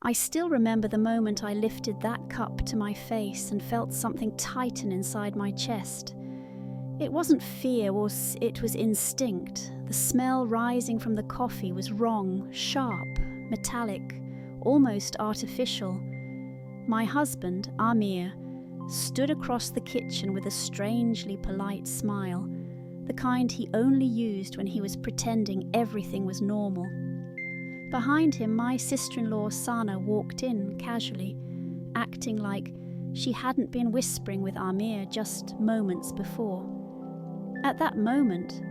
I still remember the moment I lifted that cup to my face and felt something tighten inside my chest. It wasn't fear, it was instinct. The smell rising from the coffee was wrong, sharp, metallic, almost artificial. My husband, Amir, stood across the kitchen with a strangely polite smile, the kind he only used when he was pretending everything was normal. Behind him, my sister-in-law Sana walked in casually, acting like she hadn't been whispering with Amir just moments before. At that moment,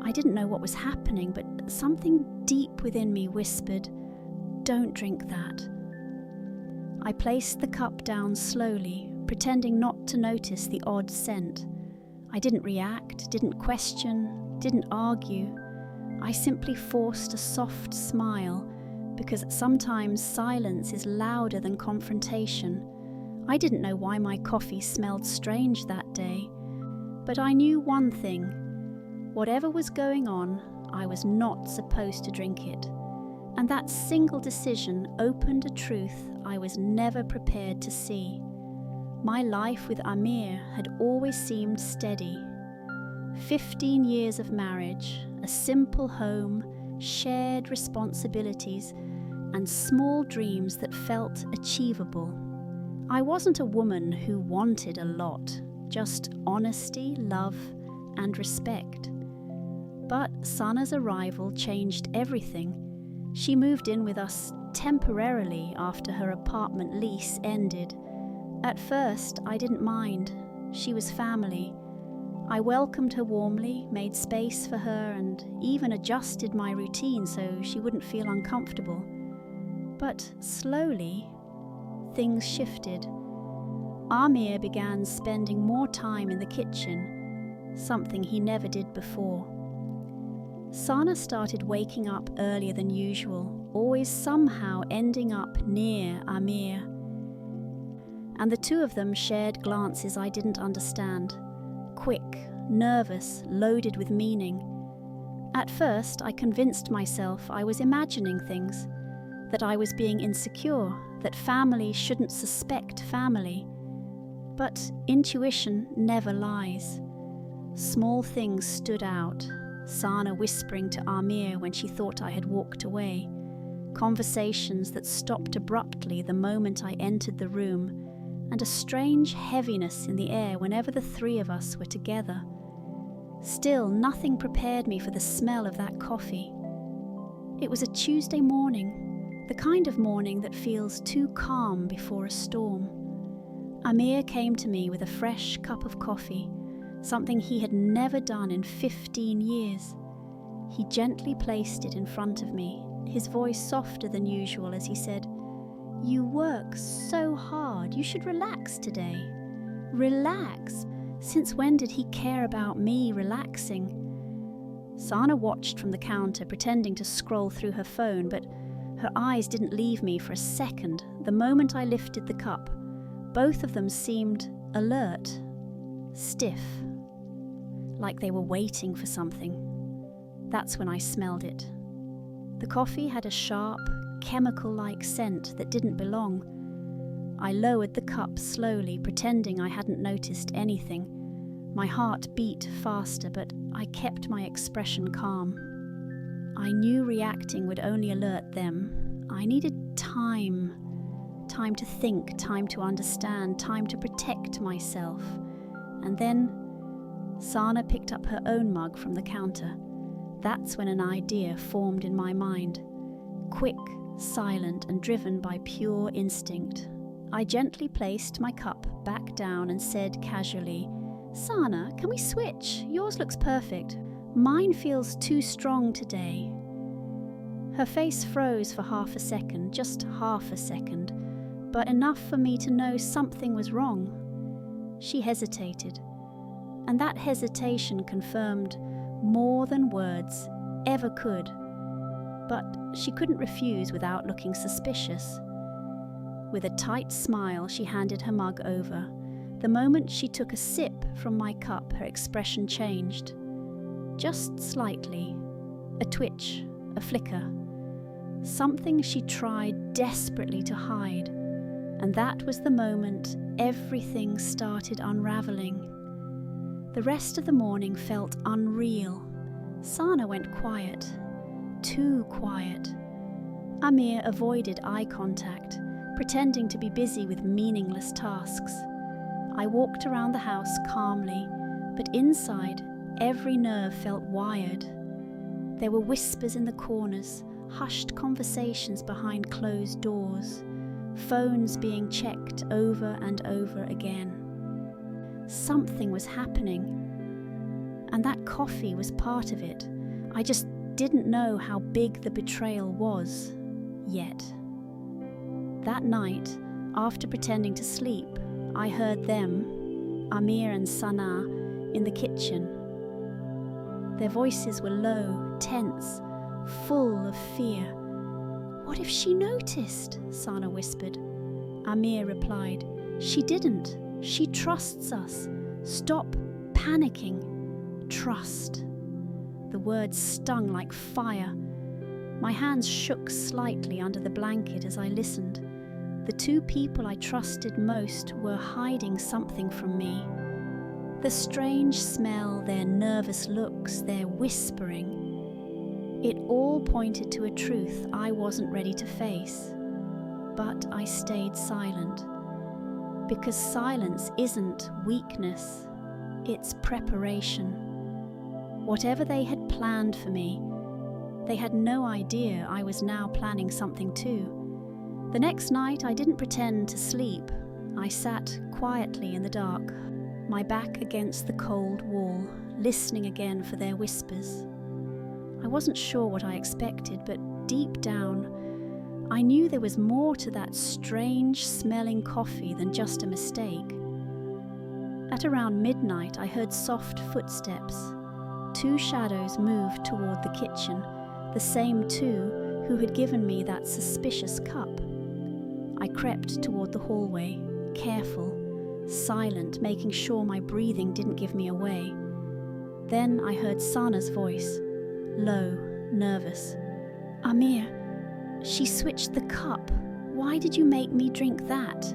I didn't know what was happening, but something deep within me whispered, "Don't drink that." I placed the cup down slowly, pretending not to notice the odd scent. I didn't react, didn't question, didn't argue. I simply forced a soft smile, because sometimes silence is louder than confrontation. I didn't know why my coffee smelled strange that day, but I knew one thing. Whatever was going on, I was not supposed to drink it. And that single decision opened a truth I was never prepared to see. My life with Amir had always seemed steady. 15 years of marriage, a simple home, shared responsibilities, and small dreams that felt achievable. I wasn't a woman who wanted a lot, just honesty, love, and respect. But Sana's arrival changed everything. She moved in with us temporarily after her apartment lease ended. At first, I didn't mind. She was family. I welcomed her warmly, made space for her, and even adjusted my routine so she wouldn't feel uncomfortable. But slowly, things shifted. Amir began spending more time in the kitchen, something he never did before. Sana started waking up earlier than usual, always somehow ending up near Amir. And the two of them shared glances I didn't understand. Quick, nervous, loaded with meaning. At first, I convinced myself I was imagining things, that I was being insecure, that family shouldn't suspect family. But intuition never lies. Small things stood out. Sana whispering to Amir when she thought I had walked away. Conversations that stopped abruptly the moment I entered the room, and a strange heaviness in the air whenever the three of us were together. Still, nothing prepared me for the smell of that coffee. It was a Tuesday morning, the kind of morning that feels too calm before a storm. Amir came to me with a fresh cup of coffee, something he had never done in 15 years. He gently placed it in front of me, his voice softer than usual as he said, "You work so hard, you should relax today." Relax? Since when did he care about me relaxing? Sana watched from the counter, pretending to scroll through her phone, but her eyes didn't leave me for a second. The moment I lifted the cup, both of them seemed alert, stiff, like they were waiting for something. That's when I smelled it. The coffee had a sharp, chemical-like scent that didn't belong. I lowered the cup slowly, pretending I hadn't noticed anything. My heart beat faster, but I kept my expression calm. I knew reacting would only alert them. I needed time. Time to think, time to understand, time to protect myself. And then Sana picked up her own mug from the counter. That's when an idea formed in my mind. Quick, silent, and driven by pure instinct. I gently placed my cup back down and said casually, "Sana, can we switch? Yours looks perfect. Mine feels too strong today." Her face froze for half a second, just half a second, but enough for me to know something was wrong. She hesitated, and that hesitation confirmed more than words ever could. But she couldn't refuse without looking suspicious. With a tight smile, she handed her mug over. The moment she took a sip from my cup, her expression changed. Just slightly. A twitch, a flicker. something she tried desperately to hide, and that was the moment everything started unraveling. The rest of the morning felt unreal. Sana went quiet, too quiet. Amir avoided eye contact, pretending to be busy with meaningless tasks. I walked around the house calmly, but inside, every nerve felt wired. There were whispers in the corners, hushed conversations behind closed doors, phones being checked over and over again. Something was happening, and that coffee was part of it. I just didn't know how big the betrayal was, yet. That night, after pretending to sleep, I heard them, Amir and Sana, in the kitchen. Their voices were low, tense, full of fear. "What if she noticed?" Sana whispered. Amir replied, "She didn't. She trusts us. Stop panicking. Trust." The words stung like fire. My hands shook slightly under the blanket as I listened. The two people I trusted most were hiding something from me. The strange smell, their nervous looks, their whispering. It all pointed to a truth I wasn't ready to face. But I stayed silent. Because silence isn't weakness, it's preparation. Whatever they had planned for me, they had no idea I was now planning something too. The next night I didn't pretend to sleep. I sat quietly in the dark, my back against the cold wall, listening again for their whispers. I wasn't sure what I expected, but deep down, I knew there was more to that strange smelling coffee than just a mistake. At around midnight, I heard soft footsteps. Two shadows moved toward the kitchen, the same two who had given me that suspicious cup. I crept toward the hallway, careful, silent, making sure my breathing didn't give me away. Then I heard Sana's voice, low, nervous. "Amir, she switched the cup. Why did you make me drink that?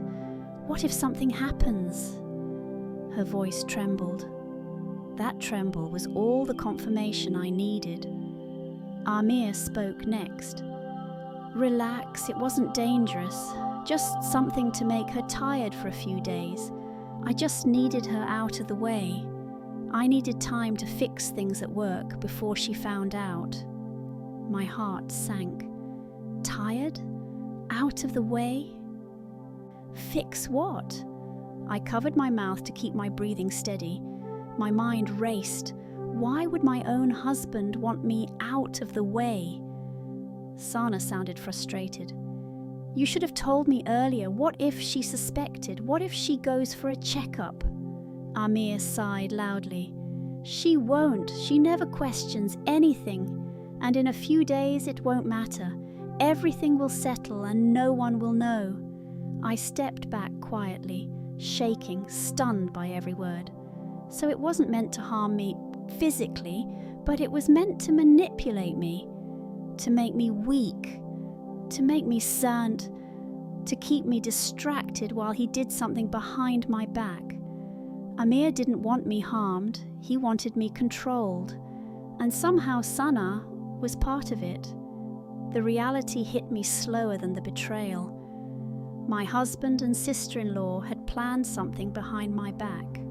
What if something happens?" Her voice trembled. That tremble was all the confirmation I needed. Amir spoke next. "Relax, it wasn't dangerous. Just something to make her tired for a few days. I just needed her out of the way. I needed time to fix things at work before she found out." My heart sank. Tired? Out of the way? Fix what? I covered my mouth to keep my breathing steady. My mind raced. Why would my own husband want me out of the way? Sana sounded frustrated. "You should have told me earlier. What if she suspected? What if she goes for a checkup?" Amir sighed loudly. "She won't. She never questions anything. And in a few days it won't matter. Everything will settle and no one will know." I stepped back quietly, shaking, stunned by every word. So it wasn't meant to harm me physically, but it was meant to manipulate me, to make me weak, to make me sad, to keep me distracted while he did something behind my back. Amir didn't want me harmed, he wanted me controlled. And somehow Sana was part of it. The reality hit me slower than the betrayal. My husband and sister-in-law had planned something behind my back.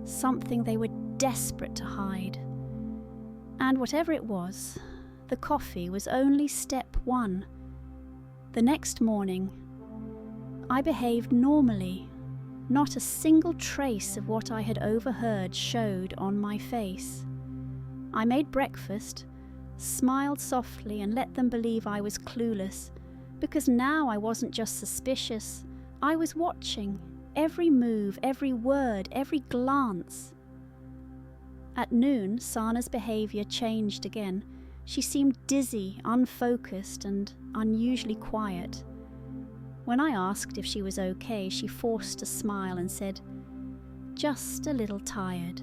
Something they were desperate to hide. And whatever it was, the coffee was only step one. The next morning, I behaved normally. Not a single trace of what I had overheard showed on my face. I made breakfast, smiled softly and let them believe I was clueless, because now I wasn't just suspicious, I was watching every move, every word, every glance. At noon, Sana's behaviour changed again. She seemed dizzy, unfocused, and unusually quiet. When I asked if she was okay, she forced a smile and said, "Just a little tired."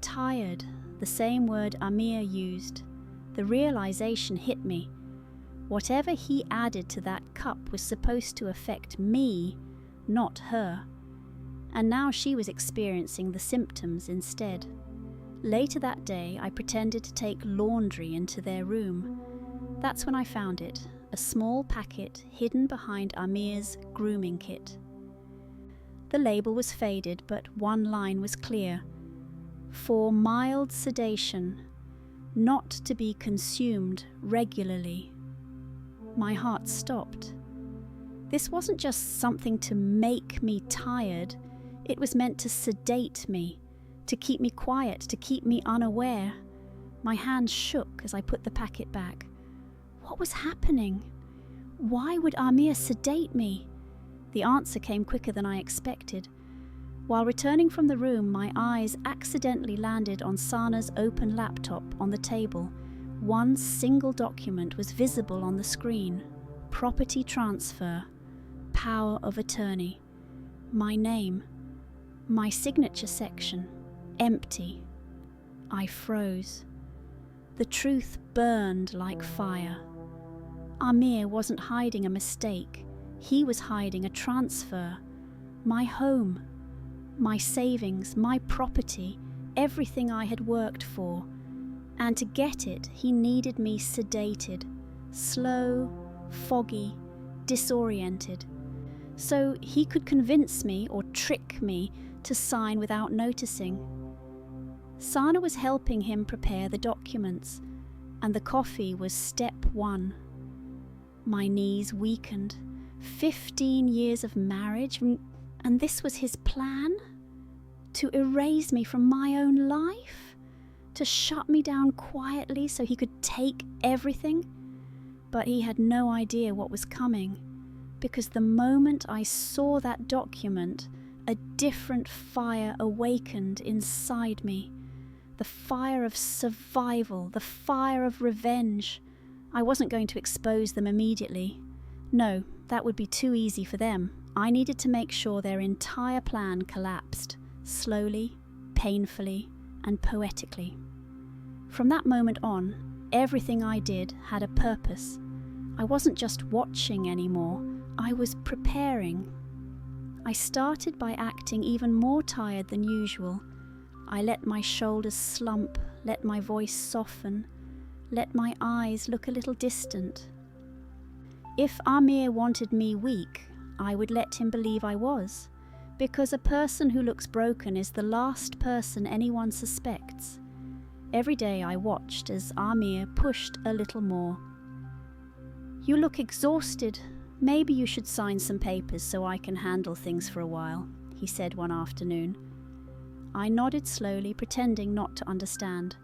Tired, the same word Amir used. The realization hit me. Whatever he added to that cup was supposed to affect me, not her. And now she was experiencing the symptoms instead. Later that day, I pretended to take laundry into their room. That's when I found it, a small packet hidden behind Amir's grooming kit. The label was faded, but one line was clear. For mild sedation, not to be consumed regularly. My heart stopped. This wasn't just something to make me tired, it was meant to sedate me, to keep me quiet, to keep me unaware. My hands shook as I put the packet back. What was happening? Why would Amir sedate me? The answer came quicker than I expected. While returning from the room, my eyes accidentally landed on Sana's open laptop on the table. One single document was visible on the screen. Property transfer. Power of attorney. My name. My signature section. Empty. I froze. The truth burned like fire. Amir wasn't hiding a mistake. He was hiding a transfer. My home. My savings, my property, everything I had worked for. And to get it, he needed me sedated, slow, foggy, disoriented. So he could convince me or trick me to sign without noticing. Sana was helping him prepare the documents, and the coffee was step one. My knees weakened. 15 years of marriage, and this was his plan? To erase me from my own life? To shut me down quietly so he could take everything? But he had no idea what was coming, because the moment I saw that document, a different fire awakened inside me. The fire of survival, the fire of revenge. I wasn't going to expose them immediately. No, that would be too easy for them. I needed to make sure their entire plan collapsed, slowly, painfully, and poetically. From that moment on, everything I did had a purpose. I wasn't just watching anymore, I was preparing. I started by acting even more tired than usual. I let my shoulders slump, let my voice soften, let my eyes look a little distant. If Amir wanted me weak, I would let him believe I was, because a person who looks broken is the last person anyone suspects. Every day I watched as Amir pushed a little more. You look exhausted. Maybe you should sign some papers so I can handle things for a while, he said one afternoon. I nodded slowly, pretending not to understand.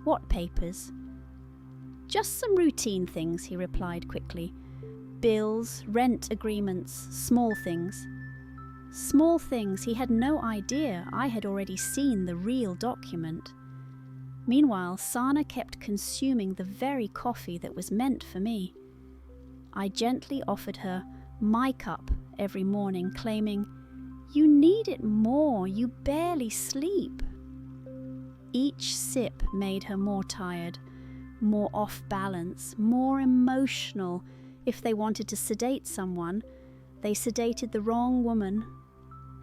What papers? Just some routine things, he replied quickly. Bills, rent agreements, small things. Small things. He had no idea I had already seen the real document. Meanwhile, Sana kept consuming the very coffee that was meant for me. I gently offered her my cup every morning, claiming, "You need it more, you barely sleep." Each sip made her more tired, more off balance, more emotional. If they wanted to sedate someone, they sedated the wrong woman.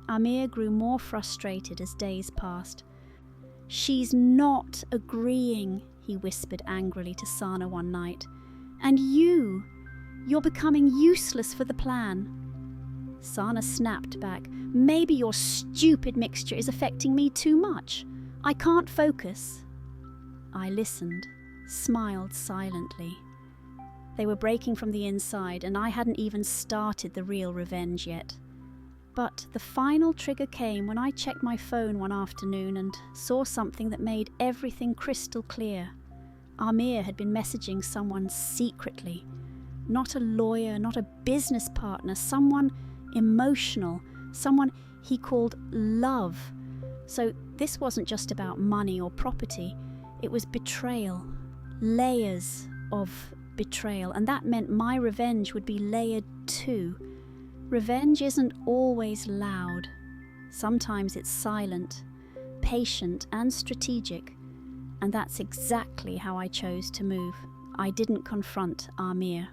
Amir grew more frustrated as days passed. "She's not agreeing," he whispered angrily to Sana one night. "And you're becoming useless for the plan." Sana snapped back. "Maybe your stupid mixture is affecting me too much. I can't focus." I listened, smiled silently. They were breaking from the inside, and I hadn't even started the real revenge yet. But the final trigger came when I checked my phone one afternoon and saw something that made everything crystal clear. Amir had been messaging someone secretly. Not a lawyer, not a business partner, someone emotional, someone he called love. So this wasn't just about money or property, it was betrayal, layers of betrayal, and that meant my revenge would be layered too. Revenge isn't always loud. Sometimes it's silent, patient, and strategic. And that's exactly how I chose to move. I didn't confront Amir.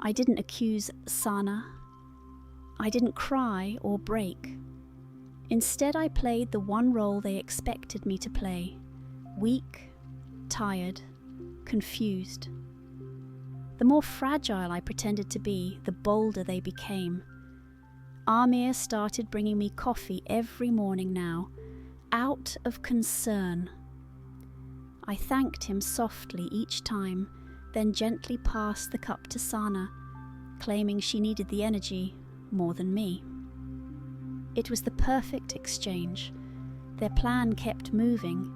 I didn't accuse Sana. I didn't cry or break. Instead, I played the one role they expected me to play: weak, tired, confused. The more fragile I pretended to be, the bolder they became. Amir started bringing me coffee every morning now, out of concern. I thanked him softly each time, then gently passed the cup to Sana, claiming she needed the energy more than me. It was the perfect exchange. Their plan kept moving,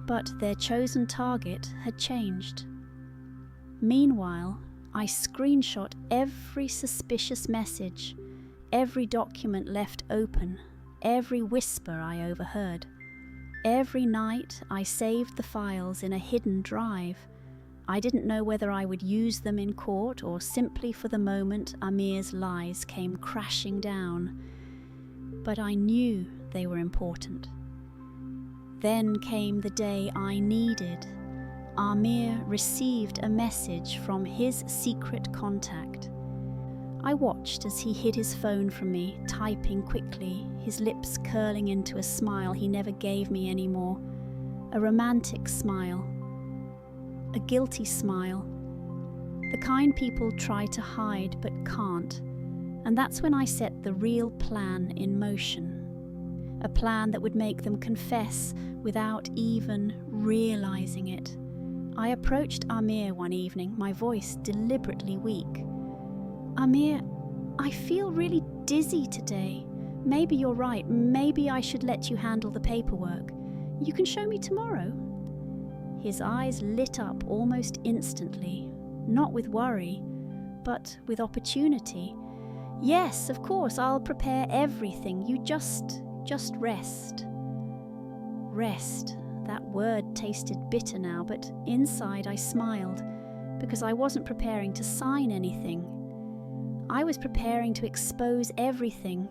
but their chosen target had changed. Meanwhile, I screenshot every suspicious message, every document left open, every whisper I overheard. Every night I saved the files in a hidden drive. I didn't know whether I would use them in court or simply for the moment Amir's lies came crashing down. But I knew they were important. Then came the day I needed. Amir received a message from his secret contact. I watched as he hid his phone from me, typing quickly, his lips curling into a smile he never gave me anymore. A romantic smile. A guilty smile. The kind people try to hide but can't. And that's when I set the real plan in motion. A plan that would make them confess without even realizing it. I approached Amir one evening, my voice deliberately weak. "Amir, I feel really dizzy today. Maybe you're right. Maybe I should let you handle the paperwork. You can show me tomorrow." His eyes lit up almost instantly, not with worry, but with opportunity. "Yes, of course, I'll prepare everything. You just rest." Rest. That word tasted bitter now, but inside I smiled, because I wasn't preparing to sign anything. I was preparing to expose everything.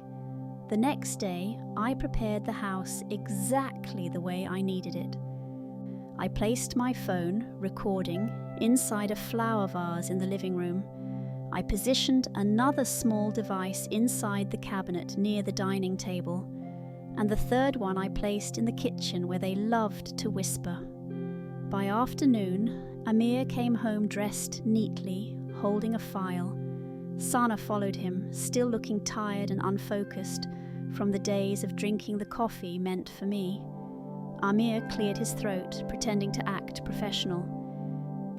The next day, I prepared the house exactly the way I needed it. I placed my phone, recording, inside a flower vase in the living room. I positioned another small device inside the cabinet near the dining table, and the third one I placed in the kitchen where they loved to whisper. By afternoon, Amir came home dressed neatly, holding a file. Sana followed him, still looking tired and unfocused from the days of drinking the coffee meant for me. Amir cleared his throat, pretending to act professional.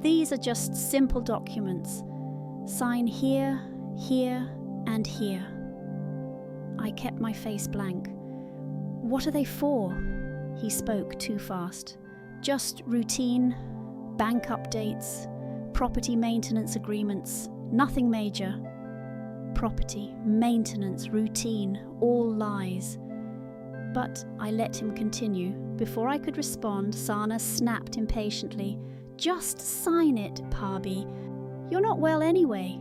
"These are just simple documents. Sign here, here, and here." I kept my face blank. "What are they for?" He spoke too fast. "Just routine, bank updates, property maintenance agreements, nothing major." Property, maintenance, routine, all lies. But I let him continue. Before I could respond, Sana snapped impatiently. "Just sign it, Pabi. You're not well anyway."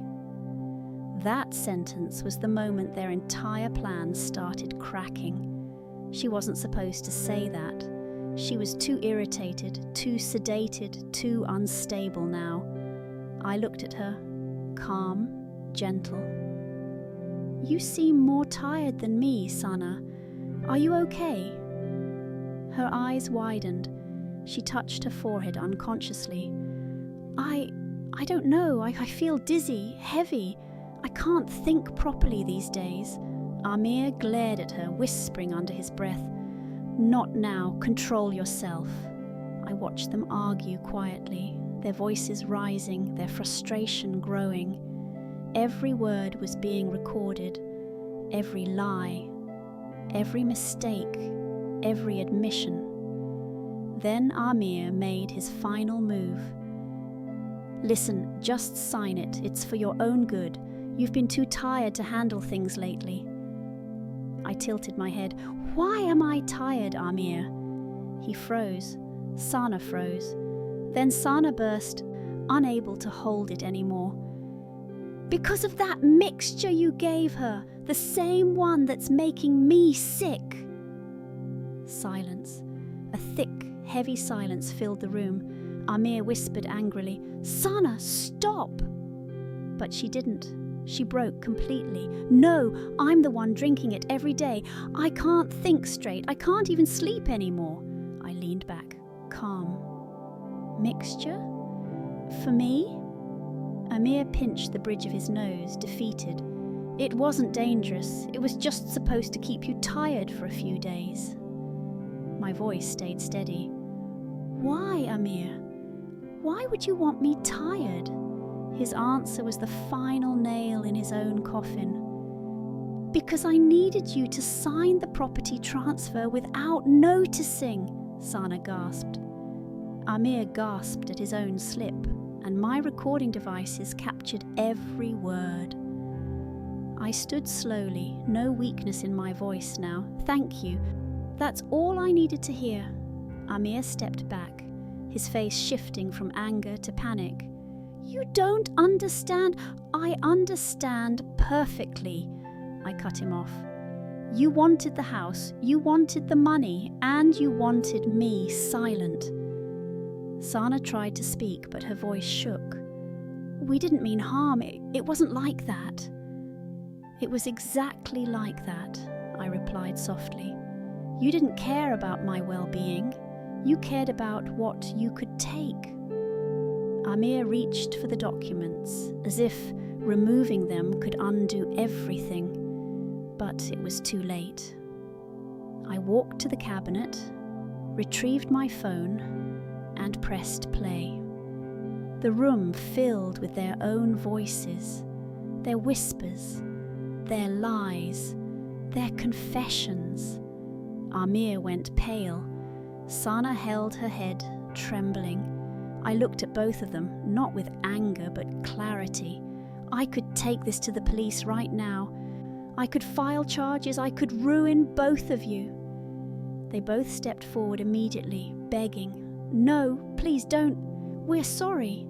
That sentence was the moment their entire plan started cracking. She wasn't supposed to say that. She was too irritated, too sedated, too unstable now. I looked at her, calm, gentle. "You seem more tired than me, Sana. Are you okay?" Her eyes widened. She touched her forehead unconsciously. I don't know. I feel dizzy, heavy. I can't think properly these days." Amir glared at her, whispering under his breath, "Not now. Control yourself." I watched them argue quietly, their voices rising, their frustration growing. Every word was being recorded, every lie, every mistake, every admission. Then Amir made his final move. "Listen, just sign it. It's for your own good. You've been too tired to handle things lately." I tilted my head. "Why am I tired, Amir?" He froze. Sana froze. Then Sana burst, unable to hold it anymore. "Because of that mixture you gave her, the same one that's making me sick." Silence. A thick, heavy silence filled the room. Amir whispered angrily, "Sana, stop!" But she didn't. She broke completely. "No, I'm the one drinking it every day. I can't think straight. I can't even sleep anymore." I leaned back, calm. "Mixture? For me?" Amir pinched the bridge of his nose, defeated. "It wasn't dangerous. It was just supposed to keep you tired for a few days." My voice stayed steady. "Why, Amir? Why would you want me tired?" His answer was the final nail in his own coffin. "Because I needed you to sign the property transfer without noticing," Sana gasped. Amir gasped at his own slip, and my recording devices captured every word. I stood slowly, no weakness in my voice now. "Thank you. That's all I needed to hear." Amir stepped back, his face shifting from anger to panic. "You don't understand." "I understand perfectly," I cut him off. "You wanted the house, you wanted the money, and you wanted me silent." Sana tried to speak, but her voice shook. "We didn't mean harm. It wasn't like that." "It was exactly like that," I replied softly. "You didn't care about my well-being. You cared about what you could take." Amir reached for the documents, as if removing them could undo everything. But it was too late. I walked to the cabinet, retrieved my phone, and pressed play. The room filled with their own voices, their whispers, their lies, their confessions. Amir went pale. Sana held her head, trembling. I looked at both of them, not with anger but clarity. I could take this to the police right now. I could file charges. I could ruin both of you. They both stepped forward immediately, begging, "No, please don't. We're sorry.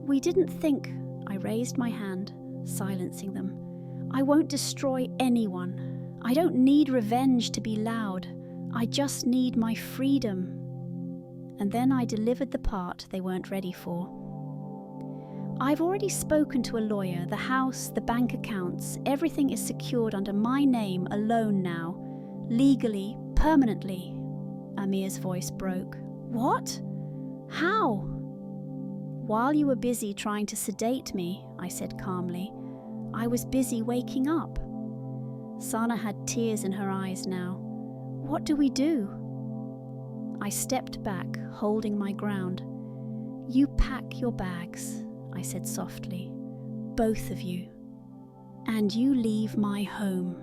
We didn't think." I raised my hand, silencing them. "I won't destroy anyone. I don't need revenge to be loud. I just need my freedom." And then I delivered the part they weren't ready for. "I've already spoken to a lawyer. The house, the bank accounts, everything is secured under my name alone now. Legally, permanently." Amir's voice broke. "What? How?" "While you were busy trying to sedate me," I said calmly, "I was busy waking up." Sana had tears in her eyes now. "What do we do?" I stepped back, holding my ground. "You pack your bags," I said softly, "both of you. And you leave my home."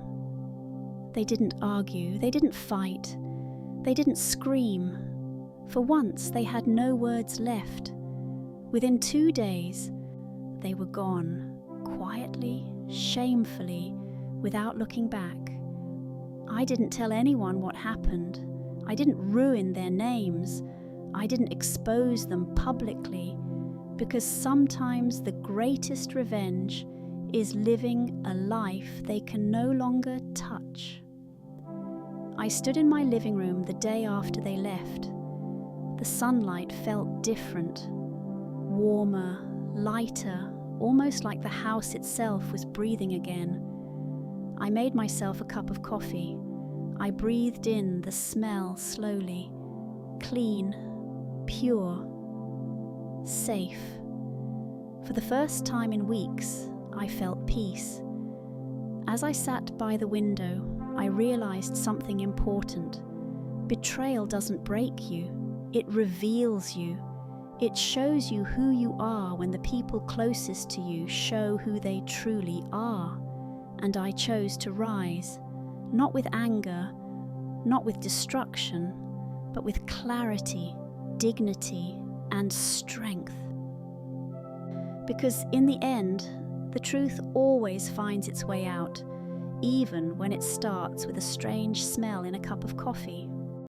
They didn't argue, they didn't fight, they didn't scream. For once, they had no words left. Within 2 days, they were gone, quietly, shamefully, without looking back. I didn't tell anyone what happened. I didn't ruin their names. I didn't expose them publicly, because sometimes the greatest revenge is living a life they can no longer touch. I stood in my living room the day after they left. The sunlight felt different, warmer, lighter, almost like the house itself was breathing again. I made myself a cup of coffee. I breathed in the smell slowly. Clean, pure, safe. For the first time in weeks, I felt peace. As I sat by the window, I realized something important. Betrayal doesn't break you. It reveals you. It shows you who you are when the people closest to you show who they truly are. And I chose to rise, not with anger, not with destruction, but with clarity, dignity, and strength. Because in the end, the truth always finds its way out, even when it starts with a strange smell in a cup of coffee.